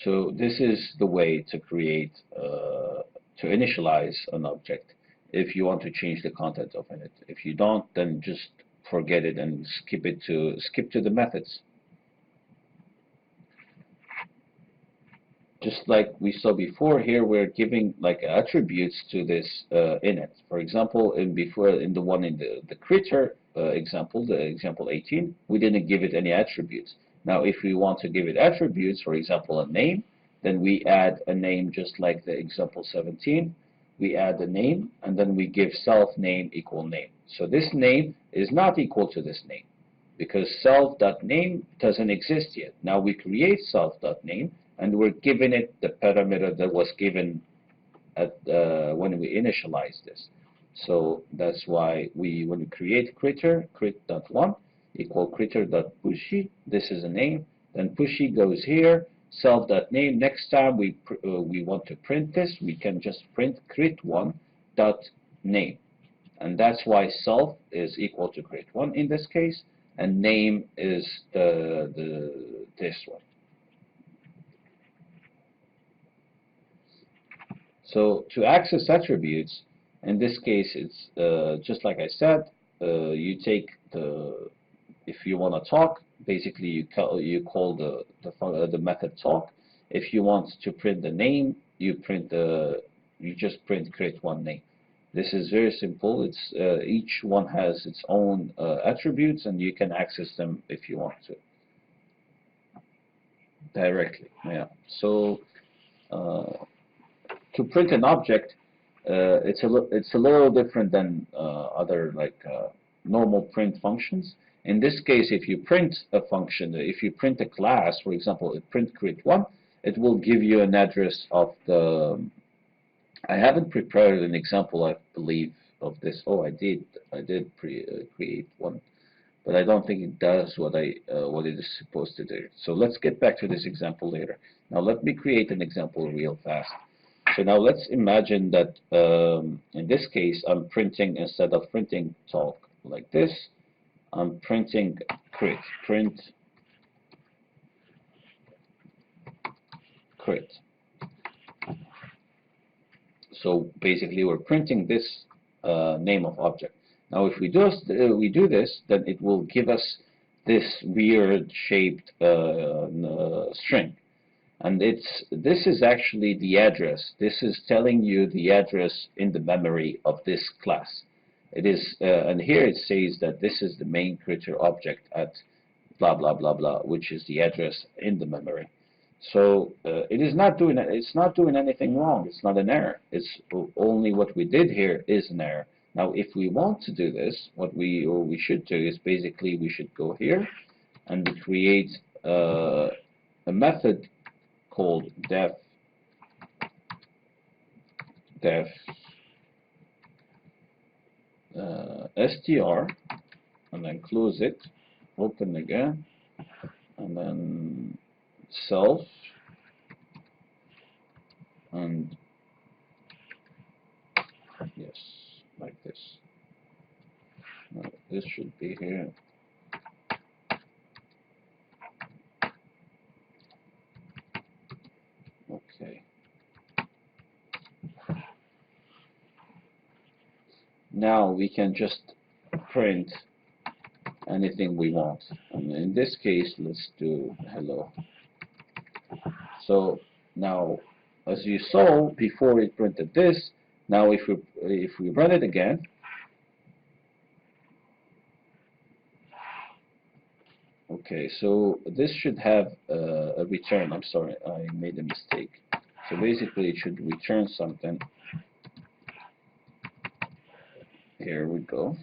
So this is the way to create, to initialize an object if you want to change the content of it. If you don't, then just forget it and skip to the methods. Just like we saw before, here we're giving like attributes to this init. For example, in the one in the critter example, the example 18, we didn't give it any attributes. Now, if we want to give it attributes, for example, a name, then we add a name just like the example 17. We add a name, and then we give self name equal name. So this name is not equal to this name because self.name doesn't exist yet. Now we create self.name, and we're giving it the parameter that was given at when we initialize this. So that's why when we create critter, crit.1 equal critter.pushy, this is a name, then pushy goes here, self.name. Next time we want to print this, we can just print crit1.name. And that's why self is equal to crit1 in this case, and name is this one. So to access attributes, in this case, it's just like I said, you take if you want to talk, basically you call the method talk. If you want to print the name, you just print create one name. This is very simple. It's each one has its own attributes, and you can access them if you want to directly. Yeah. So to print an object, it's a little different than other normal print functions. In this case, if you print a function, if you print a class, for example, print create1, it will give you an address of the. I haven't prepared an example, I believe, of this. Oh, I did create one, but I don't think it does what it is supposed to do. So let's get back to this example later. Now let me create an example real fast. So now let's imagine that in this case, I'm printing, instead of printing talk like this, I'm printing print crit. So basically, we're printing this name of object. Now, if we do this, then it will give us this weird shaped string, and this is actually the address. This is telling you the address in the memory of this class. It is, and here it says that this is the main critter object at blah blah blah blah, which is the address in the memory. So it's not doing anything wrong. It's not an error. It's only what we did here is an error. Now, if we want to do this, what we should do is basically we should go here and we create a method called def str, and then close it, open again, and then self, and yes, like this. Now, this should be here. Okay. Now we can just print anything we want. And in this case, let's do hello. So now, as you saw before, it printed this. Now, if we run it again, okay, so this should have a return. I'm sorry, I made a mistake. So basically, it should return something. Here we go.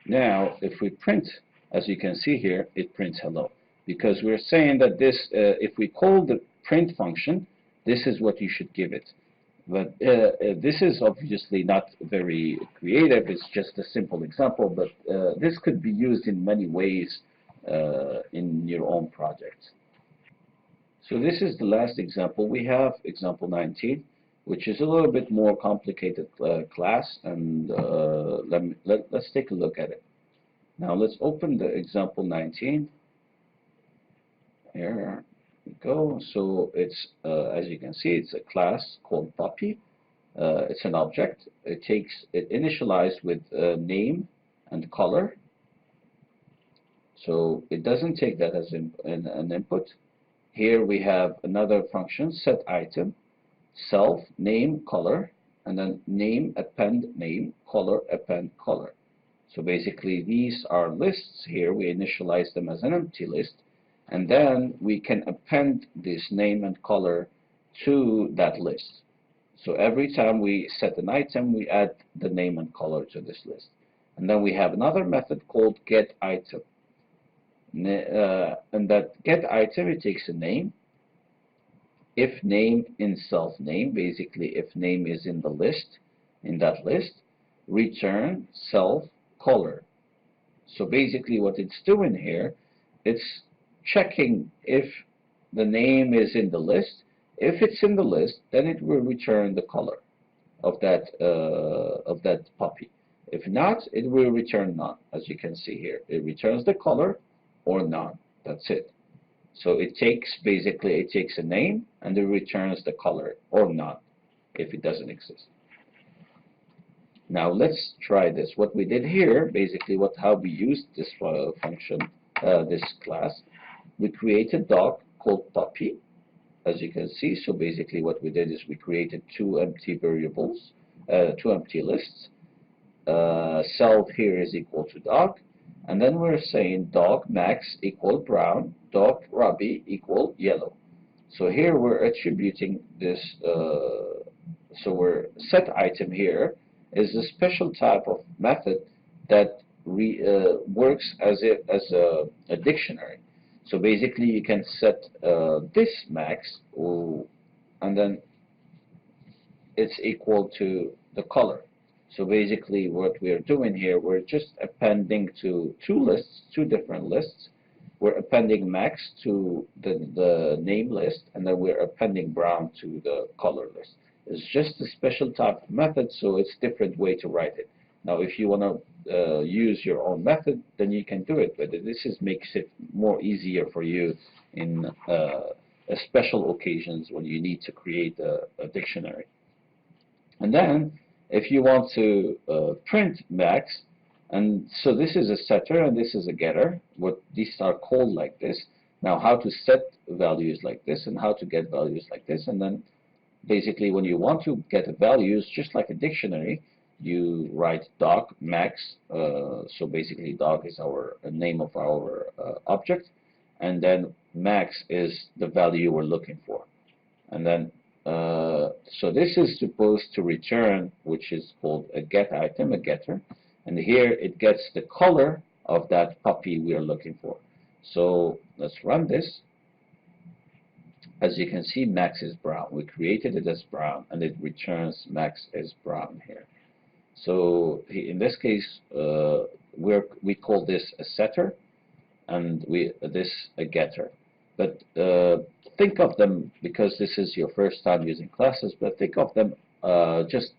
Now, if we print, as you can see here, it prints hello, because we're saying that this, if we call the print function, this is what you should give it. But this is obviously not very creative. It's just a simple example, but this could be used in many ways in your own project. So this is the last example we have, example 19, which is a little bit more complicated class, and let's take a look at it. Now let's open the example 19. Here we go. So it's as you can see, it's a class called puppy. It's an object. It initialized with name and color. So it doesn't take that as an input. Here we have another function, set item, self, name, color, and then name, append name, color, append color. So basically these are lists here. We initialize them as an empty list, and then we can append this name and color to that list. So every time we set an item, we add the name and color to this list. And then we have another method called getItem. And that getItem, it takes a name. If name in self name, basically if name is in the list, in that list, return self color. So basically what it's doing here, it's checking if the name is in the list. If it's in the list, then it will return the color of that puppy. If not, it will return none, as you can see here. It returns the color or none. That's it. So it takes a name and it returns the color or none if it doesn't exist. Now let's try this. What we did here, basically how we used this function, this class, we created a dog called puppy, as you can see. So basically what we did is we created two empty variables, two empty lists. Self here is equal to dog, and then we're saying dog max equal brown, dog Robbie equal yellow. So here we're attributing this, so we're set item here is a special type of method that works as a dictionary. So basically you can set this max, and then it's equal to the color. So basically what we are doing here, we're just appending to two different lists. We're appending max to the name list, and then we're appending brown to the color list. It's just a special type of method, so it's a different way to write it. Now if you want to use your own method, then you can do it, but this makes it more easier for you in special occasions when you need to create a dictionary. And then if you want to print max, and so this is a setter and this is a getter, these are called like this. Now how to set values like this and how to get values like this, and then basically when you want to get values, just like a dictionary, you write dog max, so basically dog is our name of our object, and then max is the value we're looking for. And then so this is supposed to return, which is called a get item, a getter, and here it gets the color of that puppy we are looking for. So let's run this. As you can see, max is brown. We created it as brown, and it returns max as brown here. So in this case, we call this a setter, and this a getter. But think of them, because this is your first time using classes, but think of them just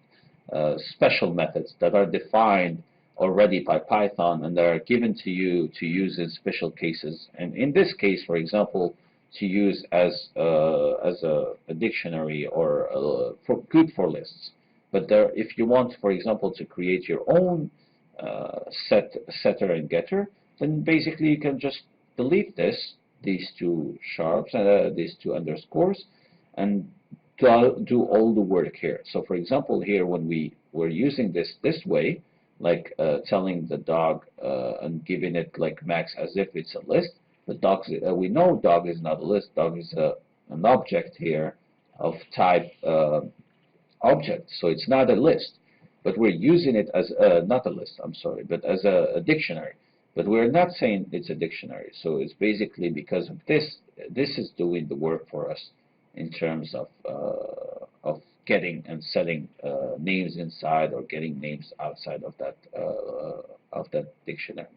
special methods that are defined already by Python, and they are given to you to use in special cases. And in this case, for example, to use as a dictionary or good for lists. But if you want, for example, to create your own setter and getter, then basically you can just delete these two sharps and these two underscores, and do all the work here. So for example, here when we were using this way, like telling the dog and giving it like max as if it's a list, but dogs, we know dog is not a list. Dog is an object here of type object, so it's not a list. But we're using it as not a list, I'm sorry, but as a dictionary. But we're not saying it's a dictionary. So it's basically because of this. This is doing the work for us in terms of getting and setting names inside or getting names outside of that dictionary.